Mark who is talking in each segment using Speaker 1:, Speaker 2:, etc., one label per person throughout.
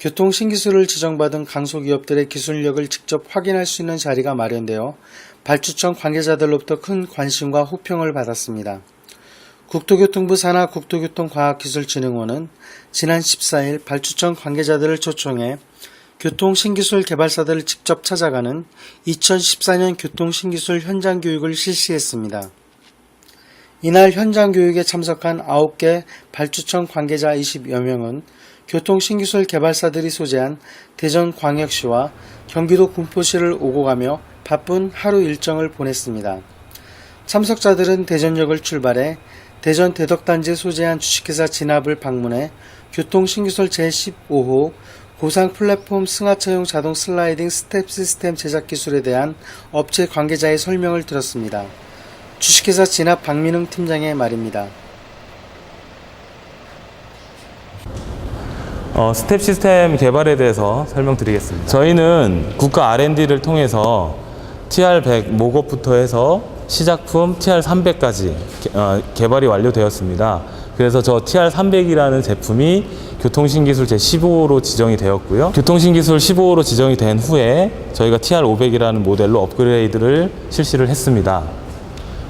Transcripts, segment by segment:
Speaker 1: 교통신기술을 지정받은 강소기업들의 기술력을 직접 확인할 수 있는 자리가 마련되어 발주청 관계자들로부터 큰 관심과 호평을 받았습니다. 국토교통부 산하 국토교통과학기술진흥원은 지난 14일 발주청 관계자들을 초청해 교통신기술 개발사들을 직접 찾아가는 2014년 교통신기술 현장교육을 실시했습니다. 이날 현장교육에 참석한 9개 발주청 관계자 20여 명은 교통신기술 개발사들이 소재한 대전광역시와 경기도 군포시를 오고 가며 바쁜 하루 일정을 보냈습니다. 참석자들은 대전역을 출발해 대전 대덕단지에 소재한 주식회사 진압을 방문해 교통신기술 제15호 고상 플랫폼 승하차용 자동 슬라이딩 스텝 시스템 제작 기술에 대한 업체 관계자의 설명을 들었습니다. 주식회사 진압 박민웅 팀장의 말입니다.
Speaker 2: 스텝 시스템 개발에 대해서 설명드리겠습니다. 저희는 국가 R&D를 통해서 TR100 모급부터 해서 시작품 TR300까지 개발이 완료되었습니다. 그래서 저 TR300이라는 제품이 교통신기술 제15호로 지정이 되었고요. 교통신기술 15호로 지정이 된 후에 저희가 TR500이라는 모델로 업그레이드를 실시를 했습니다.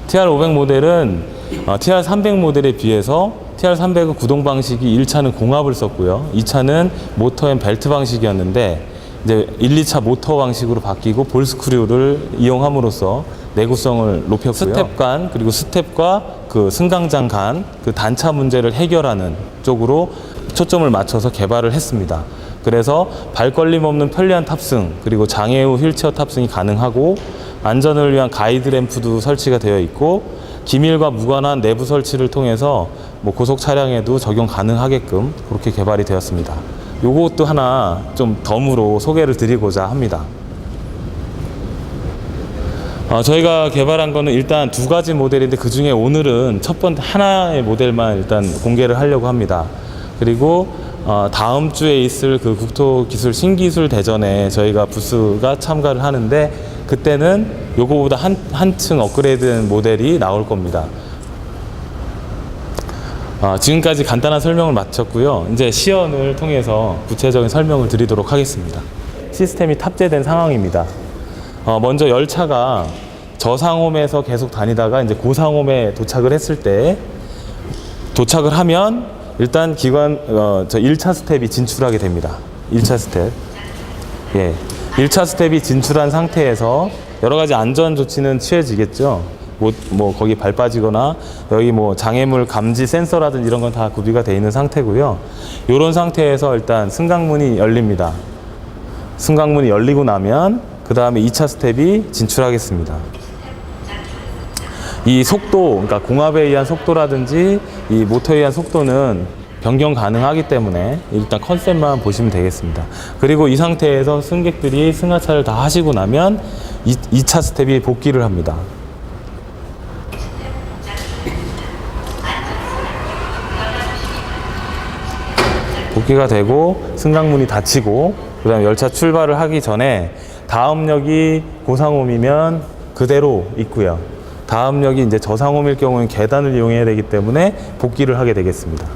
Speaker 2: TR500 모델은 TR300 모델에 비해서 TR300은 구동 방식이 1차는 공합을 썼고요. 2차는 모터 앤 벨트 방식이었는데 이제 1, 2차 모터 방식으로 바뀌고 볼 스크류를 이용함으로써 내구성을 높였고요. 스텝 간 그리고 스텝과 그 승강장 간 그 단차 문제를 해결하는 쪽으로 초점을 맞춰서 개발을 했습니다. 그래서 발걸림 없는 편리한 탑승 그리고 장애 후 휠체어 탑승이 가능하고 안전을 위한 가이드 램프도 설치가 되어 있고 기밀과 무관한 내부 설치를 통해서 고속 차량에도 적용 가능하게끔 그렇게 개발이 되었습니다. 요것도 하나 좀 덤으로 소개를 드리고자 합니다. 저희가 개발한 거는 일단 두 가지 모델인데 그 중에 오늘은 첫 번째 하나의 모델만 일단 공개를 하려고 합니다. 그리고 다음 주에 있을 그 국토기술 신기술 대전에 저희가 부스가 참가를 하는데 그때는 요거보다 한층 업그레이드된 모델이 나올 겁니다. 지금까지 간단한 설명을 마쳤고요. 이제 시연을 통해서 구체적인 설명을 드리도록 하겠습니다. 시스템이 탑재된 상황입니다. 먼저 열차가 저상홈에서 계속 다니다가 이제 고상홈에 도착을 했을 때 도착을 하면 일단 저 1차 스텝이 진출하게 됩니다. 1차 스텝. 예. 1차 스텝이 진출한 상태에서 여러 가지 안전 조치는 취해지겠죠. 거기 발 빠지거나 여기 장애물 감지 센서라든지 이런 건 다 구비가 되어 있는 상태고요. 이런 상태에서 일단 승강문이 열립니다. 승강문이 열리고 나면 그 다음에 2차 스텝이 진출하겠습니다. 이 속도, 그러니까 공합에 의한 속도라든지 이 모터에 의한 속도는 변경 가능하기 때문에 일단 컨셉만 보시면 되겠습니다. 그리고 이 상태에서 승객들이 승하차를 다 하시고 나면 2차 스텝이 복귀를 합니다. 복귀가 되고 승강문이 닫히고 그 다음에 열차 출발을 하기 전에 다음 역이 고상홈이면 그대로 있고요. 다음 역이 이제 저상홈일 경우는 계단을 이용해야 되기 때문에 복귀를 하게 되겠습니다.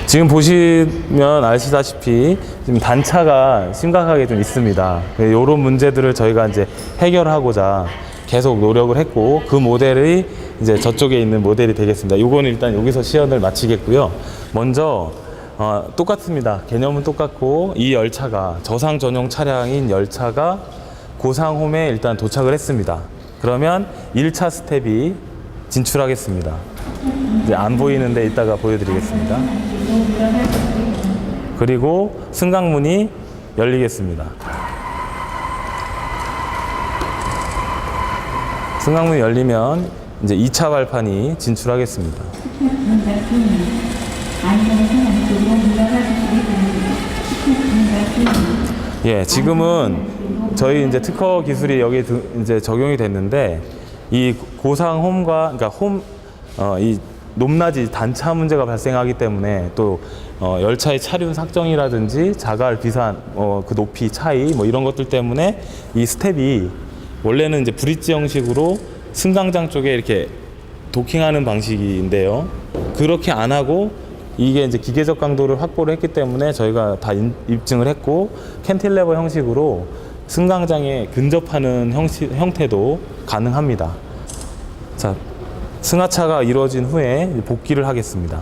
Speaker 2: 지금 보시면 아시다시피 지금 단차가 심각하게 좀 있습니다. 이런 문제들을 저희가 이제 해결하고자 계속 노력을 했고 그 모델이 이제 저쪽에 있는 모델이 되겠습니다. 요거는 일단 여기서 시연을 마치겠고요. 먼저 똑같습니다. 개념은 똑같고 이 열차가 저상 전용 차량인 열차가 고상홈에 일단 도착을 했습니다. 그러면 1차 스텝이 진출하겠습니다. 이제 안 보이는데 이따가 보여드리겠습니다. 그리고 승강문이 열리겠습니다. 승강문이 열리면 이제 2차 발판이 진출하겠습니다. 예, 지금은 저희 이제 특허 기술이 여기 이제 적용이 됐는데 이 고상홈과 그러니까 이 높낮이 단차 문제가 발생하기 때문에 또 열차의 차륜 sak정이라든지 자갈 비산 그 높이 차이 이런 것들 때문에 이 스텝이 원래는 이제 브릿지 형식으로 승강장 쪽에 이렇게 도킹하는 방식인데요. 그렇게 안 하고 이게 이제 기계적 강도를 확보를 했기 때문에 저희가 다 입증을 했고, 캔틸레버 형식으로 승강장에 근접하는 형태도 가능합니다. 자, 승하차가 이루어진 후에 복귀를 하겠습니다.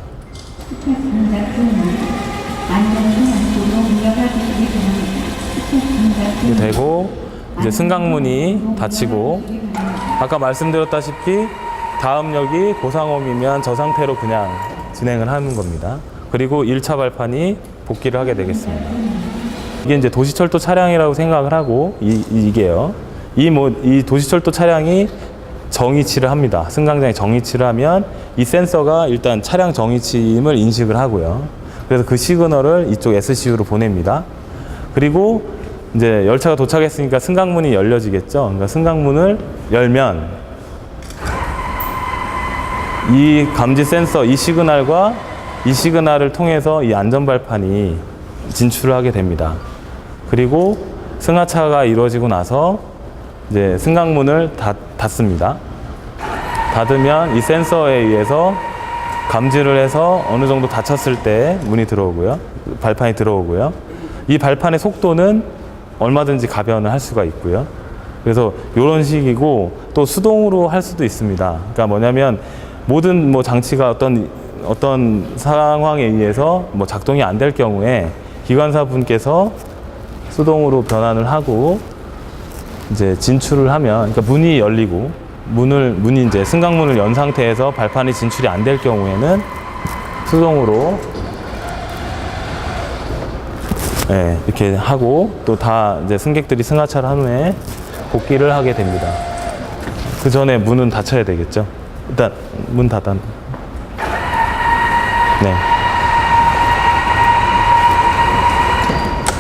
Speaker 2: 이렇게 되고 이제 승강문이 닫히고, 아까 말씀드렸다시피 다음 역이 고상홈이면 저 상태로 그냥 진행을 하는 겁니다. 그리고 1차 발판이 복귀를 하게 되겠습니다. 이게 이제 도시철도 차량이라고 생각을 하고, 이게요. 이 도시철도 차량이 정위치를 합니다. 승강장에 정위치를 하면 이 센서가 일단 차량 정위치임을 인식을 하고요. 그래서 그 시그널을 이쪽 SCU로 보냅니다. 그리고 이제 열차가 도착했으니까 승강문이 열려지겠죠. 그러니까 승강문을 열면 이 감지 센서, 이 시그널을 통해서 이 안전발판이 진출을 하게 됩니다. 그리고 승하차가 이루어지고 나서 이제 승강문을 닫습니다. 닫으면 이 센서에 의해서 감지를 해서 어느 정도 닫혔을 때 문이 들어오고요. 발판이 들어오고요. 이 발판의 속도는 얼마든지 가변을 할 수가 있고요. 그래서 이런 식이고, 또 수동으로 할 수도 있습니다. 그러니까 뭐냐면 모든 장치가 어떤 상황에 의해서 작동이 안 될 경우에 기관사 분께서 수동으로 변환을 하고 이제 진출을 하면, 그러니까 문이 열리고 문이 이제 승강문을 연 상태에서 발판이 진출이 안 될 경우에는 수동으로 이렇게 하고, 또 다 이제 승객들이 승하차를 한 후에 복귀를 하게 됩니다. 그 전에 문은 닫혀야 되겠죠. 일단 문 닫아. 네.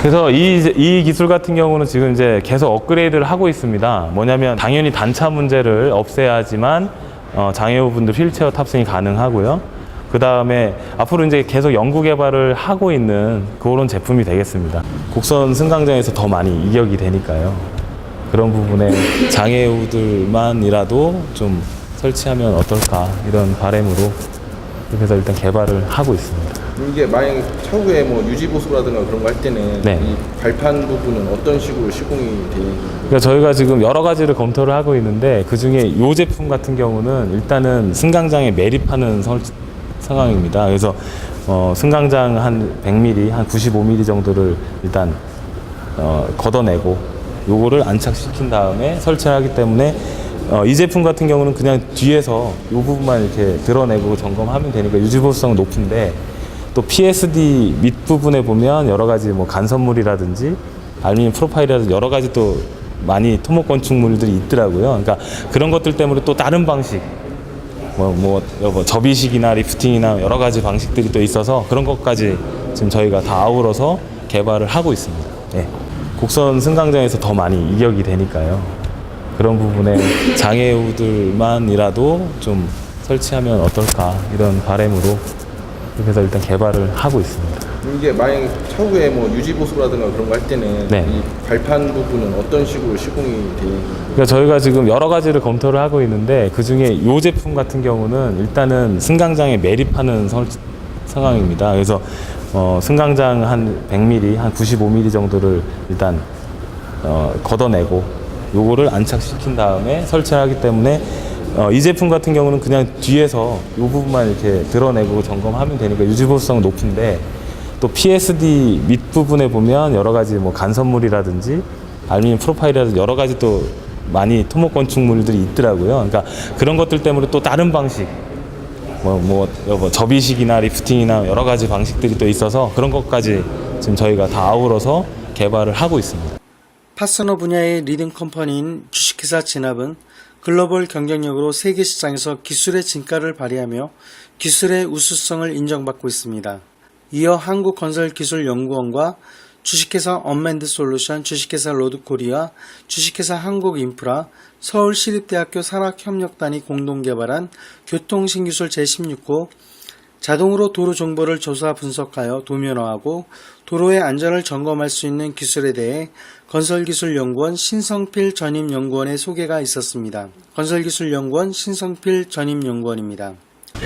Speaker 2: 그래서 이 기술 같은 경우는 지금 이제 계속 업그레이드를 하고 있습니다. 뭐냐면 당연히 단차 문제를 없애야지만 장애우분들 휠체어 탑승이 가능하고요. 그 다음에 앞으로 이제 계속 연구 개발을 하고 있는 그런 제품이 되겠습니다. 곡선 승강장에서 더 많이 이격이 되니까요. 그런 부분에 장애우들만이라도 좀 설치하면 어떨까, 이런 바람으로 그래서 일단 개발을 하고 있습니다.
Speaker 3: 이게 만약 차후에 유지 보수라든가 그런 거 할 때는
Speaker 2: 네.
Speaker 3: 이 발판 부분은 어떤 식으로 시공이 되는 거예요?
Speaker 2: 그러니까 저희가 지금 여러 가지를 검토를 하고 있는데, 그 중에 이 제품 같은 경우는 일단은 승강장에 매립하는 상황입니다. 그래서 승강장 한 100mm, 한 95mm 정도를 일단 걷어내고 요거를 안착시킨 다음에 설치를 하기 때문에 이 제품 같은 경우는 그냥 뒤에서 이 부분만 이렇게 드러내고 점검하면 되니까 유지보수성은 높은데, 또 PSD 밑부분에 보면 여러 가지 간선물이라든지 알루미늄 프로파일이라든지 여러 가지 또 많이 토목 건축물들이 있더라고요. 그러니까 그런 것들 때문에 또 다른 방식, 접이식이나 리프팅이나 여러 가지 방식들이 또 있어서 그런 것까지 지금 저희가 다 아우러서 개발을 하고 있습니다. 네. 곡선 승강장에서 더 많이 이격이 되니까요. 그런 부분에 장애우들만이라도 좀 설치하면 어떨까, 이런 바람으로 그래서 일단 개발을 하고 있습니다.
Speaker 3: 이게 만약 차후에 유지 보수라든가 그런 거 할 때는
Speaker 2: 네.
Speaker 3: 이 발판 부분은 어떤 식으로 시공이 되는 거예요?
Speaker 2: 그러니까 저희가 지금 여러 가지를 검토를 하고 있는데, 그 중에 이 제품 같은 경우는 일단은 승강장에 매립하는 상황입니다. 그래서 승강장 한 100mm, 한 95mm 정도를 일단 걷어내고 요거를 안착시킨 다음에 설치를 하기 때문에 이 제품 같은 경우는 그냥 뒤에서 이 부분만 이렇게 드러내고 점검하면 되니까 유지보수성은 높은데, 또 PSD 밑부분에 보면 여러 가지 간선물이라든지 알루미늄 프로파일이라든지 여러 가지 또 많이 토목 건축물들이 있더라고요. 그러니까 그런 것들 때문에 또 다른 방식, 접이식이나 리프팅이나 여러 가지 방식들이 또 있어서 그런 것까지 지금 저희가 다 아우러서 개발을 하고 있습니다.
Speaker 1: 파스너 분야의 리딩 컴퍼니인 주식회사 진압은 글로벌 경쟁력으로 세계 시장에서 기술의 진가를 발휘하며 기술의 우수성을 인정받고 있습니다. 이어 한국건설기술연구원과 주식회사 언맨드솔루션, 주식회사 로드코리아, 주식회사 한국인프라, 서울시립대학교 산학협력단이 공동 개발한 교통신기술 제16호 자동으로 도로 정보를 조사 분석하여 도면화하고 도로의 안전을 점검할 수 있는 기술에 대해 건설기술연구원 신성필 전임연구원의 소개가 있었습니다. 건설기술연구원 신성필 전임연구원입니다.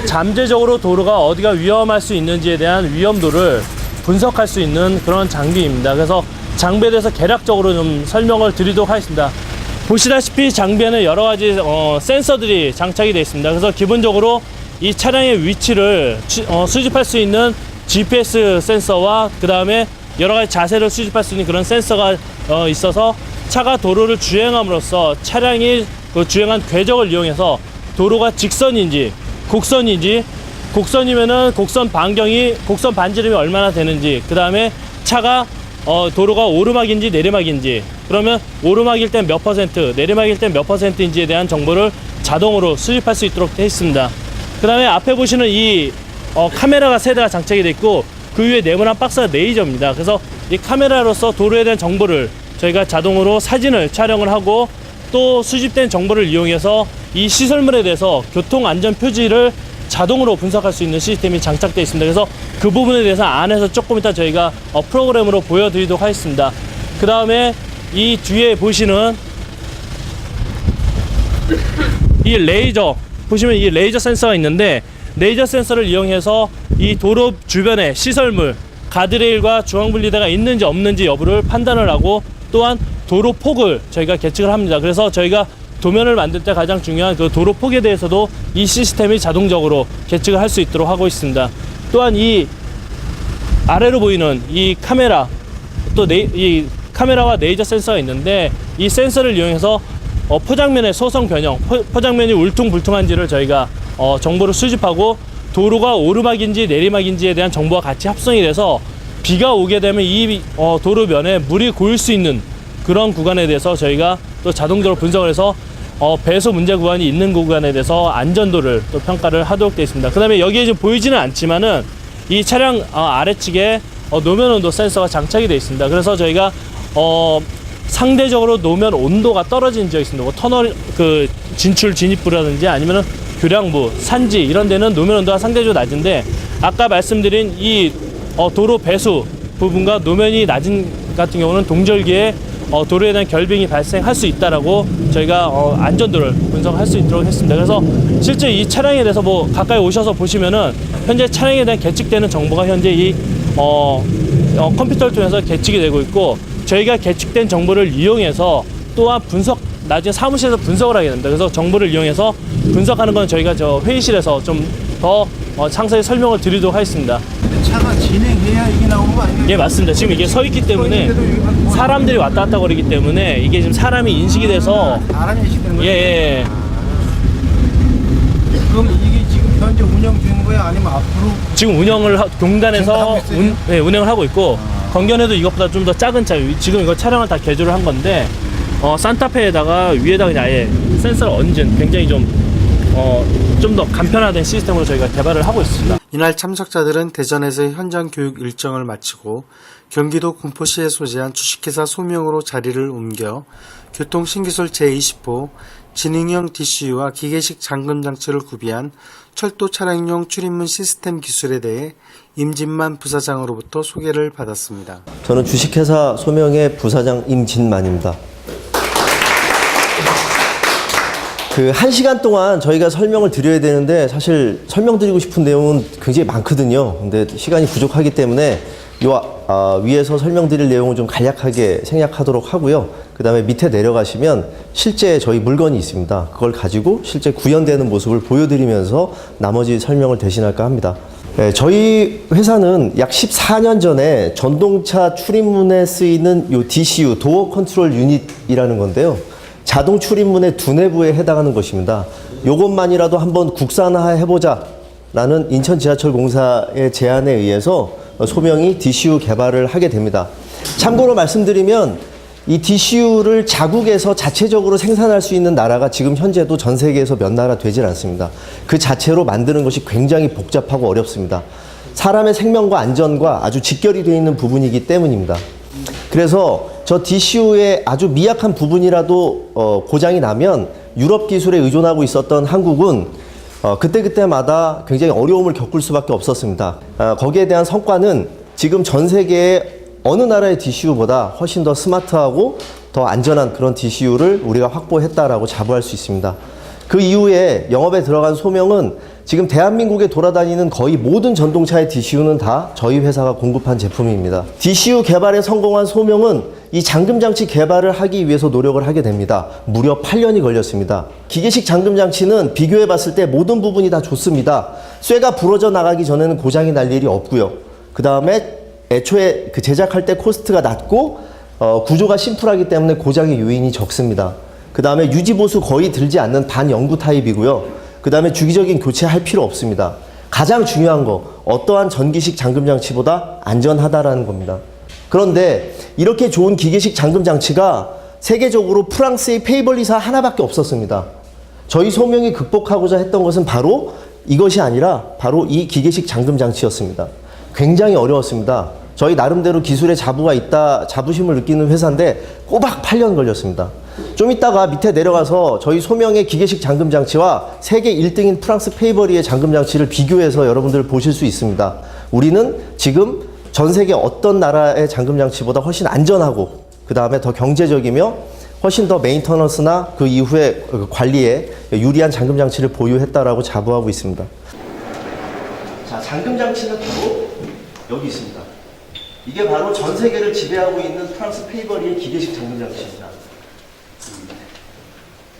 Speaker 4: 잠재적으로 도로가 어디가 위험할 수 있는지에 대한 위험도를 분석할 수 있는 그런 장비입니다. 그래서 장비에 대해서 개략적으로 좀 설명을 드리도록 하겠습니다. 보시다시피 장비에는 여러 가지 센서들이 장착이 되어 있습니다. 그래서 기본적으로 이 차량의 위치를 수집할 수 있는 GPS 센서와 그 다음에 여러 가지 자세를 수집할 수 있는 그런 센서가 있어서 차가 도로를 주행함으로써 차량이 그 주행한 궤적을 이용해서 도로가 직선인지 곡선인지, 곡선이면은 곡선 반지름이 얼마나 되는지, 그 다음에 차가 도로가 오르막인지 내리막인지, 그러면 오르막일 땐 몇 퍼센트, 내리막일 땐 몇 퍼센트인지에 대한 정보를 자동으로 수집할 수 있도록 되어 있습니다. 그 다음에 앞에 보시는 이 카메라가 3대가 장착이 되어 있고 그 위에 네모난 박스가 레이저입니다. 그래서 이 카메라로서 도로에 대한 정보를 저희가 자동으로 사진을 촬영을 하고 또 수집된 정보를 이용해서 이 시설물에 대해서 교통안전 표지를 자동으로 분석할 수 있는 시스템이 장착되어 있습니다. 그래서 그 부분에 대해서 안에서 조금 이따 저희가 프로그램으로 보여드리도록 하겠습니다. 그 다음에 이 뒤에 보시는 이 레이저, 보시면 이 레이저 센서가 있는데 레이저 센서를 이용해서 이 도로 주변에 시설물, 가드레일과 중앙분리대가 있는지 없는지 여부를 판단을 하고 또한 도로 폭을 저희가 계측을 합니다. 그래서 저희가 도면을 만들 때 가장 중요한 그 도로 폭에 대해서도 이 시스템이 자동적으로 계측을 할 수 있도록 하고 있습니다. 또한 이 아래로 보이는 이 카메라, 또 이 카메라와 레이저 센서가 있는데 이 센서를 이용해서 포장면의 소성 변형, 포장면이 울퉁불퉁한지를 저희가 정보를 수집하고 도로가 오르막인지 내리막인지에 대한 정보가 같이 합성이 돼서 비가 오게 되면 이 도로면에 물이 고일 수 있는 그런 구간에 대해서 저희가 또 자동적으로 분석을 해서 배수 문제 구간이 있는 구간에 대해서 안전도를 또 평가를 하도록 되어 있습니다. 그 다음에 여기에 지금 보이지는 않지만은 이 차량 아래측에 노면 온도 센서가 장착이 되어 있습니다. 그래서 저희가 상대적으로 노면 온도가 떨어진 지역이 있습니다. 뭐 터널 그 진출진입부라든지 아니면은 교량부, 산지 이런 데는 노면 온도가 상대적으로 낮은데 아까 말씀드린 이 도로 배수 부분과 노면이 낮은 같은 경우는 동절기에 도로에 대한 결빙이 발생할 수 있다라고 저희가 안전도를 분석할 수 있도록 했습니다. 그래서 실제 이 차량에 대해서 뭐 가까이 오셔서 보시면은 현재 차량에 대한 계측되는 정보가 현재 이 컴퓨터를 통해서 계측이 되고 있고 저희가 계측된 정보를 이용해서 또한 나중에 사무실에서 분석을 하게 됩니다. 그래서 정보를 이용해서 분석하는 건 저희가 저 회의실에서 좀 더 상세히 설명을 드리도록 하겠습니다.
Speaker 5: 차가 진행해야 이게 나오는 거 아니에요?
Speaker 4: 예, 맞습니다. 지금 이게 서 있기 때문에 사람들이 왔다 갔다 거리기 때문에 이게 지금 사람이 인식이 돼서
Speaker 5: 사람이 인식되는 거예요?
Speaker 4: 예.
Speaker 5: 그럼 이게 지금 현재 운영 중인 거야? 아니면 앞으로?
Speaker 4: 지금 공단에서
Speaker 5: 지금 하고 있어요?
Speaker 4: 운영을 하고 있고 건견에도 이것보다 좀 더 작은 차, 지금 이거 촬영을 다 개조를 한 건데 산타페에다가 위에다가 그냥 아예 센서를 얹은 굉장히 좀 더 간편화된 시스템으로 저희가 개발을 하고 있습니다.
Speaker 1: 이날 참석자들은 대전에서의 현장 교육 일정을 마치고 경기도 군포시에 소재한 주식회사 소명으로 자리를 옮겨 교통신기술 제20호 지능형 DCU와 기계식 잠금 장치를 구비한 철도 차량용 출입문 시스템 기술에 대해 임진만 부사장으로부터 소개를 받았습니다.
Speaker 6: 저는 주식회사 소명의 부사장 임진만입니다. 1시간 동안 저희가 설명을 드려야 되는데 사실 설명드리고 싶은 내용은 굉장히 많거든요. 근데 시간이 부족하기 때문에 위에서 설명드릴 내용을 좀 간략하게 생략하도록 하고요. 그 다음에 밑에 내려가시면 실제 저희 물건이 있습니다. 그걸 가지고 실제 구현되는 모습을 보여드리면서 나머지 설명을 대신할까 합니다. 네, 저희 회사는 약 14년 전에 전동차 출입문에 쓰이는 요 DCU, 도어 컨트롤 유닛이라는 건데요. 자동 출입문의 두뇌부에 해당하는 것입니다. 요것만이라도 한번 국산화해보자 라는 인천지하철공사의 제안에 의해서 소명이 DCU 개발을 하게 됩니다. 참고로 말씀드리면 이 DCU를 자국에서 자체적으로 생산할 수 있는 나라가 지금 현재도 전 세계에서 몇 나라 되질 않습니다. 그 자체로 만드는 것이 굉장히 복잡하고 어렵습니다. 사람의 생명과 안전과 아주 직결이 되어 있는 부분이기 때문입니다. 그래서 저 DCU의 아주 미약한 부분이라도 고장이 나면 유럽 기술에 의존하고 있었던 한국은 그때그때마다 굉장히 어려움을 겪을 수밖에 없었습니다. 거기에 대한 성과는 지금 전 세계의 어느 나라의 DCU보다 훨씬 더 스마트하고 더 안전한 그런 DCU를 우리가 확보했다라고 자부할 수 있습니다. 그 이후에 영업에 들어간 소명은 지금 대한민국에 돌아다니는 거의 모든 전동차의 DCU는 다 저희 회사가 공급한 제품입니다. DCU 개발에 성공한 소명은 이 잠금장치 개발을 하기 위해서 노력을 하게 됩니다. 무려 8년이 걸렸습니다. 기계식 잠금장치는 비교해 봤을 때 모든 부분이 다 좋습니다. 쇠가 부러져 나가기 전에는 고장이 날 일이 없고요. 그 다음에 애초에 그 제작할 때 코스트가 낮고 구조가 심플하기 때문에 고장의 요인이 적습니다. 그 다음에 유지보수 거의 들지 않는 반영구 타입이고요. 그 다음에 주기적인 교체할 필요 없습니다. 가장 중요한 거, 어떠한 전기식 잠금장치보다 안전하다라는 겁니다. 그런데 이렇게 좋은 기계식 잠금장치가 세계적으로 프랑스의 페이벌리사 하나밖에 없었습니다. 저희 소명이 극복하고자 했던 것은 바로 이것이 아니라 바로 이 기계식 잠금장치였습니다. 굉장히 어려웠습니다. 저희 나름대로 기술에 자부심을 느끼는 회사인데 꼬박 8년 걸렸습니다. 좀 이따가 밑에 내려가서 저희 소명의 기계식 잠금장치와 세계 1등인 프랑스 페이버리의 잠금장치를 비교해서 여러분들 보실 수 있습니다. 우리는 지금 전 세계 어떤 나라의 잠금장치보다 훨씬 안전하고 그 다음에 더 경제적이며 훨씬 더 메인터넌스나 그 이후에 관리에 유리한 잠금장치를 보유했다라고 자부하고 있습니다. 자, 잠금장치는 바로 여기 있습니다. 이게 바로 전 세계를 지배하고 있는 프랑스 페이버리의 기계식 잠금장치입니다.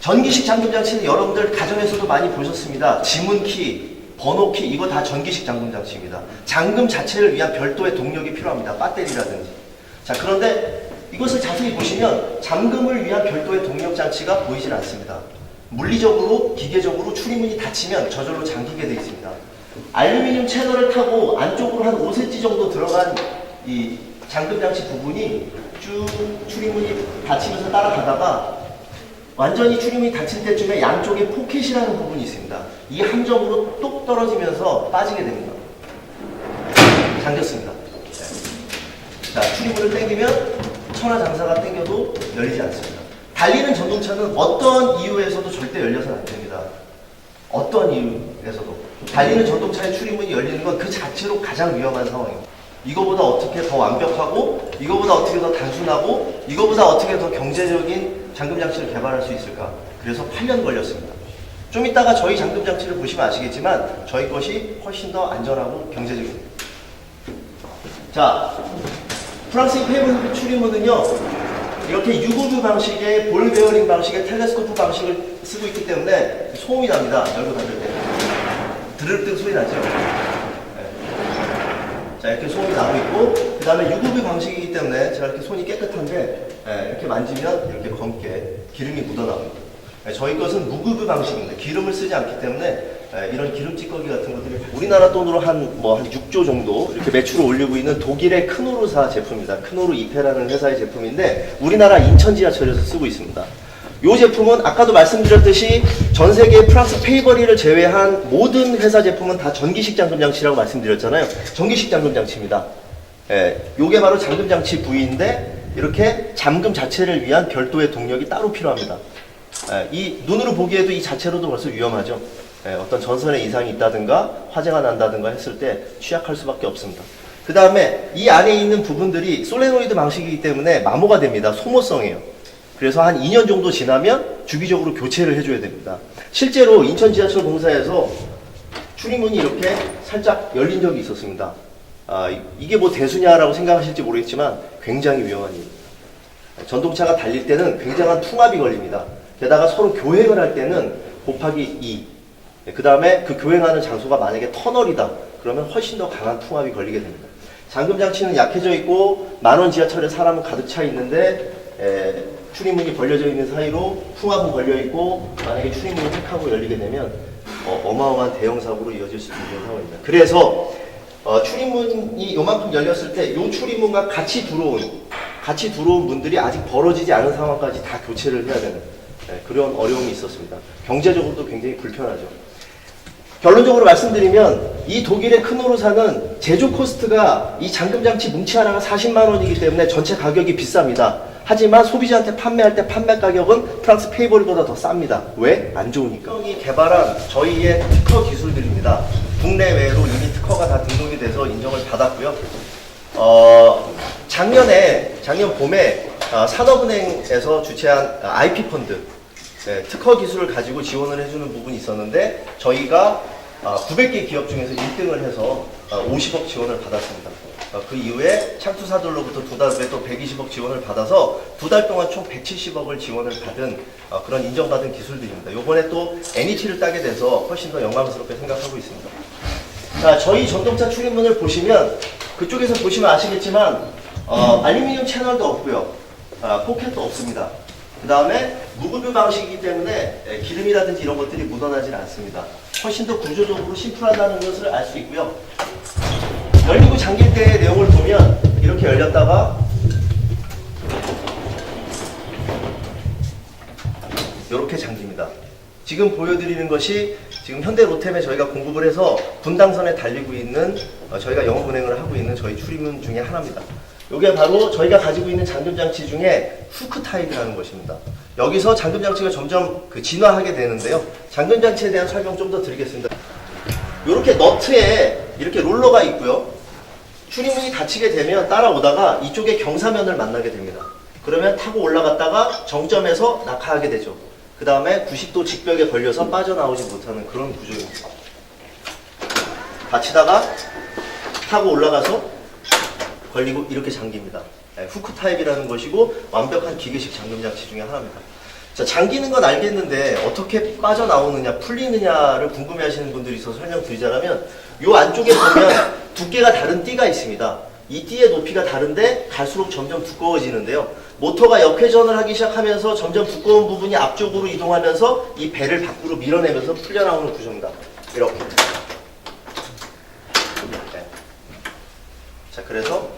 Speaker 6: 전기식 잠금장치는 여러분들 가정에서도 많이 보셨습니다. 지문키, 번호키 이거 다 전기식 잠금장치입니다. 잠금 자체를 위한 별도의 동력이 필요합니다. 배터리라든지. 자, 그런데 이것을 자세히 보시면 잠금을 위한 별도의 동력 장치가 보이질 않습니다. 물리적으로, 기계적으로 출입문이 닫히면 저절로 잠기게 되어 있습니다. 알루미늄 채널을 타고 안쪽으로 한 5cm 정도 들어간 이 잠금장치 부분이 쭉 출입문이 닫히면서 따라가다가 완전히 출입문이 닫힐 때쯤에 양쪽에 포켓이라는 부분이 있습니다. 이 함정으로 똑 떨어지면서 빠지게 됩니다. 잠겼습니다. 자, 출입문을 당기면 천하장사가 당겨도 열리지 않습니다. 달리는 전동차는 어떠한 이유에서도 절대 열려서는 안 됩니다. 어떠한 이유에서도. 달리는 전동차의 출입문이 열리는 건 그 자체로 가장 위험한 상황입니다. 이거보다 어떻게 더 완벽하고, 이거보다 어떻게 더 단순하고, 이거보다 어떻게 더 경제적인 잠금장치를 개발할 수 있을까? 그래서 8년 걸렸습니다. 좀 이따가 저희 잠금장치를 보시면 아시겠지만 저희 것이 훨씬 더 안전하고 경제적입니다. 자, 프랑스 페이버리 출입문은요, 이렇게 유구뷰 방식의 볼 베어링 방식의 텔레스코프 방식을 쓰고 있기 때문에 소음이 납니다. 열고 닫을 때. 드르륵 소리 나죠? 자, 이렇게 소음이 나고 있고, 그 다음에 유구뷰 방식이기 때문에 제가 이렇게 손이 깨끗한데, 이렇게 만지면 이렇게 검게 기름이 묻어나옵니다. 저희 것은 무구뷰 방식입니다. 기름을 쓰지 않기 때문에 이런 기름 찌꺼기 같은 것들이 우리나라 돈으로 한 6조 정도 이렇게 매출을 올리고 있는 독일의 크노르사 제품입니다. 크노르 이페라는 회사의 제품인데 우리나라 인천 지하철에서 쓰고 있습니다. 이 제품은 아까도 말씀드렸듯이 전 세계 프랑스 페이버리를 제외한 모든 회사 제품은 다 전기식 잠금장치라고 말씀드렸잖아요. 전기식 잠금장치입니다. 요게 바로 잠금장치 부위인데 이렇게 잠금 자체를 위한 별도의 동력이 따로 필요합니다. 이 눈으로 보기에도 이 자체로도 벌써 위험하죠. 어떤 전선에 이상이 있다든가 화재가 난다든가 했을 때 취약할 수밖에 없습니다. 그 다음에 이 안에 있는 부분들이 솔레노이드 방식이기 때문에 마모가 됩니다. 소모성이에요. 그래서 한 2년 정도 지나면 주기적으로 교체를 해줘야 됩니다. 실제로 인천 지하철 공사에서 출입문이 이렇게 살짝 열린 적이 있었습니다. 이게 뭐 대수냐라고 생각하실지 모르겠지만 굉장히 위험한 일입니다. 전동차가 달릴 때는 굉장한 풍압이 걸립니다. 게다가 서로 교행을 할 때는 곱하기 2. 그 다음에 그 교행하는 장소가 만약에 터널이다. 그러면 훨씬 더 강한 풍압이 걸리게 됩니다. 잠금장치는 약해져 있고 만원 지하철에 사람은 가득 차 있는데 출입문이 벌려져 있는 사이로 풍압은 걸려있고 만약에 출입문이 획하고 열리게 되면 어마어마한 대형 사고로 이어질 수 있는 상황입니다. 그래서 출입문이 요만큼 열렸을 때 요 출입문과 같이 들어온 분들이 아직 벌어지지 않은 상황까지 다 교체를 해야 되는 그런 어려움이 있었습니다. 경제적으로도 굉장히 불편하죠. 결론적으로 말씀드리면 이 독일의 크노르사는 제조 코스트가 이 잠금장치 뭉치 하나가 40만 원이기 때문에 전체 가격이 비쌉니다. 하지만 소비자한테 판매할 때 판매 가격은 프랑스 페이버리보다 더 쌉니다. 왜? 안 좋으니까. 이 개발한 저희의 특허 기술들입니다. 국내외로 이미 특허가 다 등록이 돼서 인정을 받았고요. 작년 봄에 산업은행에서 주최한 IP 펀드, 네, 특허 기술을 가지고 지원을 해주는 부분이 있었는데 저희가 900개 기업 중에서 1등을 해서 50억 지원을 받았습니다. 그 이후에 창투사들로부터 두 달에 또 120억 지원을 받아서 두 달 동안 총 170억을 지원을 받은 그런 인정받은 기술들입니다. 요번에 또 NET를 따게 돼서 훨씬 더 영광스럽게 생각하고 있습니다. 자, 저희 전동차 출입문을 보시면 그쪽에서 보시면 아시겠지만 알루미늄 채널도 없고요. 포켓도 없습니다. 그 다음에 무급유 방식이기 때문에 기름이라든지 이런 것들이 묻어나질 않습니다. 훨씬 더 구조적으로 심플하다는 것을 알 수 있고요. 열리고 잠길 때의 내용을 보면 이렇게 열렸다가 이렇게 잠깁니다. 지금 보여드리는 것이 지금 현대 로템에 저희가 공급을 해서 분당선에 달리고 있는 저희가 영업 운행을 하고 있는 저희 출입문 중에 하나입니다. 이게 바로 저희가 가지고 있는 잠금장치 중에 후크 타입이라는 것입니다. 여기서 잠금장치가 점점 진화하게 되는데요. 잠금장치에 대한 설명 좀 더 드리겠습니다. 이렇게 너트에 이렇게 롤러가 있고요. 출입문이 닫히게 되면 따라오다가 이쪽에 경사면을 만나게 됩니다. 그러면 타고 올라갔다가 정점에서 낙하하게 되죠. 그 다음에 90도 직벽에 걸려서 빠져나오지 못하는 그런 구조입니다. 닫히다가 타고 올라가서 걸리고 이렇게 잠깁니다. 후크 타입이라는 것이고 완벽한 기계식 잠금 장치 중에 하나입니다. 자, 잠기는 건 알겠는데 어떻게 빠져나오느냐, 풀리느냐를 궁금해하시는 분들이 있어서 설명드리자면 이 안쪽에 보면 두께가 다른 띠가 있습니다. 이 띠의 높이가 다른데 갈수록 점점 두꺼워지는데요. 모터가 역회전을 하기 시작하면서 점점 두꺼운 부분이 앞쪽으로 이동하면서 이 배를 밖으로 밀어내면서 풀려나오는 구조입니다. 이렇게. 네. 자, 그래서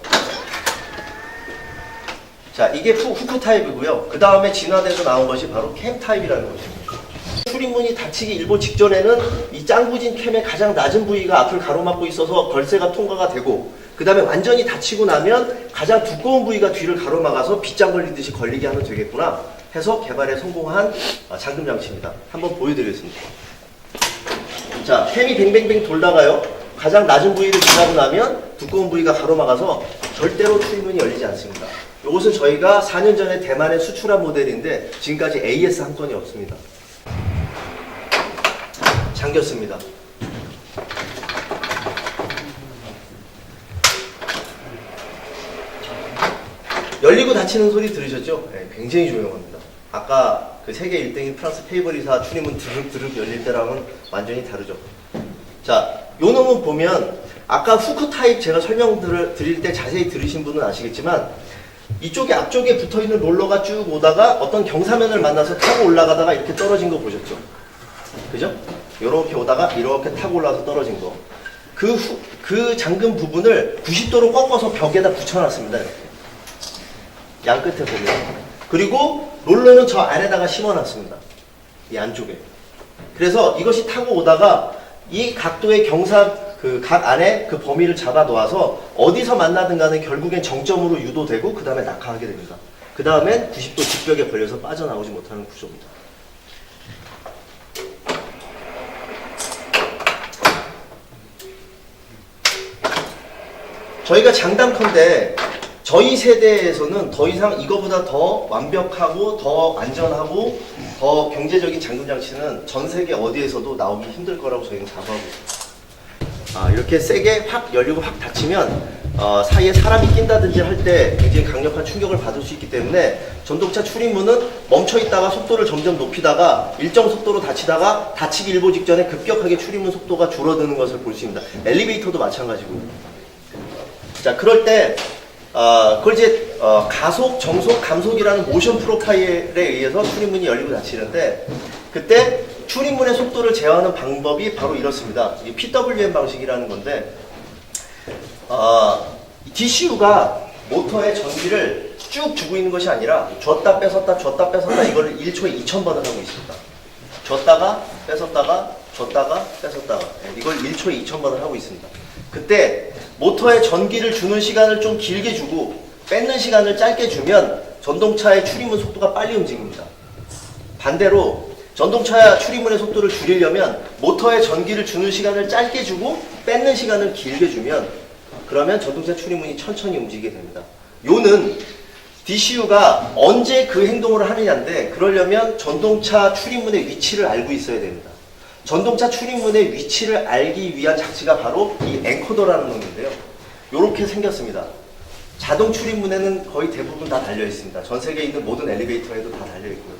Speaker 6: 자, 이게 후크 타입이고요. 그 다음에 진화돼서 나온 것이 바로 캠 타입이라는 것입니다. 출입문이 닫히기 일보 직전에는 이 짱구진 캠의 가장 낮은 부위가 앞을 가로막고 있어서 걸쇠가 통과가 되고, 그 다음에 완전히 닫히고 나면 가장 두꺼운 부위가 뒤를 가로막아서 빗장 걸리듯이 걸리게 하면 되겠구나 해서 개발에 성공한 잠금 장치입니다. 한번 보여드리겠습니다. 자, 캠이 뱅뱅뱅 돌다가요. 가장 낮은 부위를 지나고 나면 두꺼운 부위가 가로막아서 절대로 출입문이 열리지 않습니다. 이것은 저희가 4년 전에 대만에 수출한 모델인데 지금까지 AS 한 건이 없습니다. 잠겼습니다. 열리고 닫히는 소리 들으셨죠? 네, 굉장히 조용합니다. 아까 그 세계 1등인 프랑스 페이버리사 출입문 드륵드륵 열릴 때랑은 완전히 다르죠. 자, 요 놈은 보면 아까 후크 타입 제가 설명드릴 때 자세히 들으신 분은 아시겠지만 이쪽에 앞쪽에 붙어있는 롤러가 쭉 오다가 어떤 경사면을 만나서 타고 올라가다가 이렇게 떨어진 거 보셨죠? 그죠? 요렇게 오다가 이렇게 타고 올라가서 떨어진 거. 그 잠금 부분을 90도로 꺾어서 벽에다 붙여놨습니다. 이렇게. 양 끝에 보면. 그리고 롤러는 저 안에다가 심어놨습니다. 이 안쪽에. 그래서 이것이 타고 오다가 이 각도의 경사 각 안에 그 범위를 잡아 놓아서 어디서 만나든 간에 결국엔 정점으로 유도되고 그 다음에 낙하하게 됩니다. 그 다음엔 90도 직벽에 걸려서 빠져나오지 못하는 구조입니다. 저희가 장담컨대 저희 세대에서는 더 이상 이거보다 더 완벽하고 더 안전하고 더 경제적인 잠금 장치는 전 세계 어디에서도 나오기 힘들 거라고 저희는 자부하고 있습니다. 이렇게 세게 확 열리고 확 닫히면 사이에 사람이 낀다든지 할 때 굉장히 강력한 충격을 받을 수 있기 때문에 전동차 출입문은 멈춰 있다가 속도를 점점 높이다가 일정 속도로 닫히다가 닫히기 일보 직전에 급격하게 출입문 속도가 줄어드는 것을 볼 수 있습니다. 엘리베이터도 마찬가지고요. 자, 그럴 때 그걸 이제 가속, 정속, 감속이라는 모션 프로파일에 의해서 출입문이 열리고 닫히는데 그때 출입문의 속도를 제어하는 방법이 바로 이렇습니다. 이 PWM 방식이라는 건데 DCU가 모터의 전기를 쭉 주고 있는 것이 아니라 줬다 뺏었다 줬다 뺏었다 이거를 1초에 2000번을 하고 있습니다. 줬다가 뺏었다가 줬다가 뺏었다가 이걸 1초에 2000번을 하고 있습니다. 그때 모터에 전기를 주는 시간을 좀 길게 주고 뺏는 시간을 짧게 주면 전동차의 출입문 속도가 빨리 움직입니다. 반대로 전동차 출입문의 속도를 줄이려면 모터에 전기를 주는 시간을 짧게 주고 뺏는 시간을 길게 주면 그러면 전동차 출입문이 천천히 움직이게 됩니다. 요는 DCU가 언제 그 행동을 하느냐인데, 그러려면 전동차 출입문의 위치를 알고 있어야 됩니다. 전동차 출입문의 위치를 알기 위한 장치가 바로 이 엔코더라는 놈인데요. 이렇게 생겼습니다. 자동 출입문에는 거의 대부분 다 달려 있습니다. 전 세계에 있는 모든 엘리베이터에도 다 달려 있고요.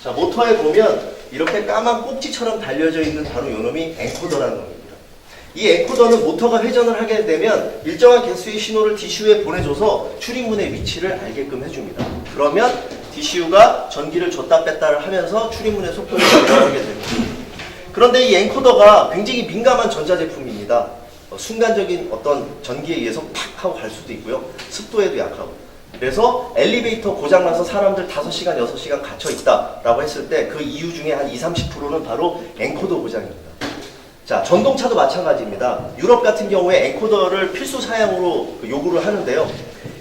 Speaker 6: 자, 모터에 보면 이렇게 까만 꼭지처럼 달려져 있는 바로 이 놈이 엔코더라는 놈입니다. 이 엔코더는 모터가 회전을 하게 되면 일정한 개수의 신호를 DCU에 보내줘서 출입문의 위치를 알게끔 해줍니다. 그러면 DCU가 전기를 줬다 뺐다를 하면서 출입문의 속도를 조절하게 됩니다. 그런데 이 엔코더가 굉장히 민감한 전자제품입니다. 순간적인 어떤 전기에 의해서 팍 하고 갈 수도 있고요. 습도에도 약하고. 그래서 엘리베이터 고장나서 사람들 5시간, 6시간 갇혀있다라고 했을 때 그 이유 중에 한 20, 30%는 바로 엔코더 고장입니다. 자, 전동차도 마찬가지입니다. 유럽 같은 경우에 엔코더를 필수 사양으로 요구를 하는데요.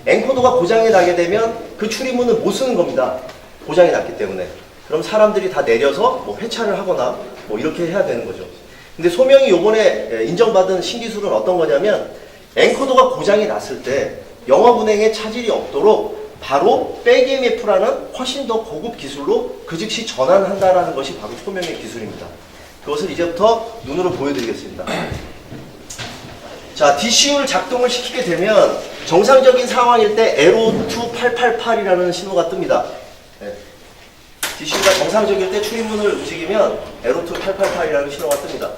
Speaker 6: 엔코더가 고장이 나게 되면 그 출입문을 못 쓰는 겁니다. 고장이 났기 때문에. 그럼 사람들이 다 내려서 뭐 회차를 하거나 뭐 이렇게 해야 되는 거죠. 근데 소명이 요번에 인정받은 신기술은 어떤 거냐면, 엔코더가 고장이 났을 때 영업 운행에 차질이 없도록 바로 백EMF라는 훨씬 더 고급 기술로 그 즉시 전환한다라는 것이 바로 소명의 기술입니다. 그것을 이제부터 눈으로 보여드리겠습니다. 자, DCU를 작동을 시키게 되면 정상적인 상황일 때 에로2888이라는 신호가 뜹니다. 네. DCU가 정상적일 때 출입문을 움직이면 에로2888이라는 신호가 뜹니다.